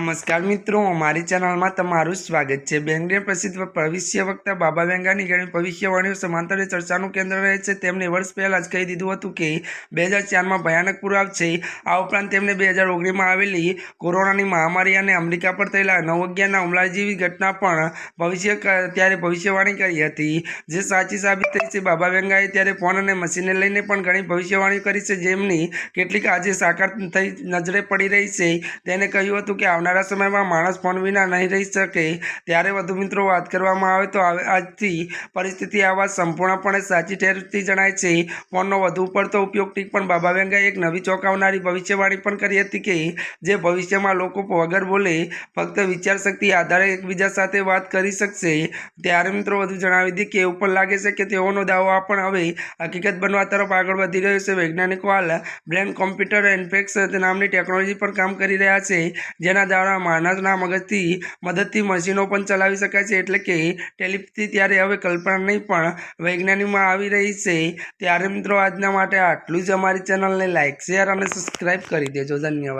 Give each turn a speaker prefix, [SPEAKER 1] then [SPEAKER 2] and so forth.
[SPEAKER 1] નમસ્કાર મિત્રો, અમારી ચેનલમાં તમારું સ્વાગત છે। બેંગડીના પ્રસિદ્ધ ભવિષ્ય વક્તા બાબા વેંગાની ઘણી ભવિષ્યવાણીઓ સમાંતરે ચર્ચાનું કેન્દ્ર રહે છે। તેમણે વર્ષ પહેલાં જ કહી દીધું હતું કે 2004માં ભયાનક પૂર આવશે। આ ઉપરાંત તેમણે 2019માં આવેલી કોરોનાની મહામારી અને અમેરિકા પર થયેલા 9/11ના હુમલા જેવી ઘટના પણ ત્યારે ભવિષ્યવાણી કરી હતી, જે સાચી સાબિત થઈ છે। બાબા વેંગાએ ત્યારે ફોન અને મશીનને લઈને પણ ઘણી ભવિષ્યવાણીઓ કરી છે, જેમની કેટલીક આજે સાકાર થઈ નજરે પડી રહી છે। તેને કહ્યું હતું કે આવનારા સમયમાં માણસ ફોન વિના નહીં રહી શકે। ત્યારે વધુ મિત્રો વાત કરવામાં આવે તો આજથી પરિસ્થિતિ આ વાત સંપૂર્ણપણે સાચી ઠેરતી જણાય છે। ફોનનો વધુ પડતો ઉપયોગ ઠીક, પણ બાબા વેંગાએ એક નવી ચોંકાવનારી ભવિષ્યવાણી પણ કરી હતી કે જે ભવિષ્યમાં લોકો વગર બોલે ફક્ત વિચારશક્તિ આધારે એકબીજા સાથે વાત કરી શકશે। ત્યારે મિત્રો વધુ જણાવી દઈએ કે એવું પણ લાગે છે કે તેઓનો દાવો પણ હવે હકીકત બનવા તરફ આગળ વધી રહ્યો છે। વૈજ્ઞાનિકો હાલ બ્રેન કોમ્પ્યુટર ઇન્ટરફેસ નામની ટેકનોલોજી પર કામ કરી રહ્યા છે, જેના દ્વારા માનવના મદદથી મશીનો પણ ચલાવી શકાય છે, એટલે કે ટેલિપથી। ત્યારે હવે કલ્પના નહીં પણ વૈજ્ઞાનિકમાં આવી રહી છે। ત્યારે મિત્રો આજના માટે આટલું જ। અમારી ચેનલને લાઇક, શેર અને સબસ્ક્રાઈબ કરી દેજો। ધન્યવાદ।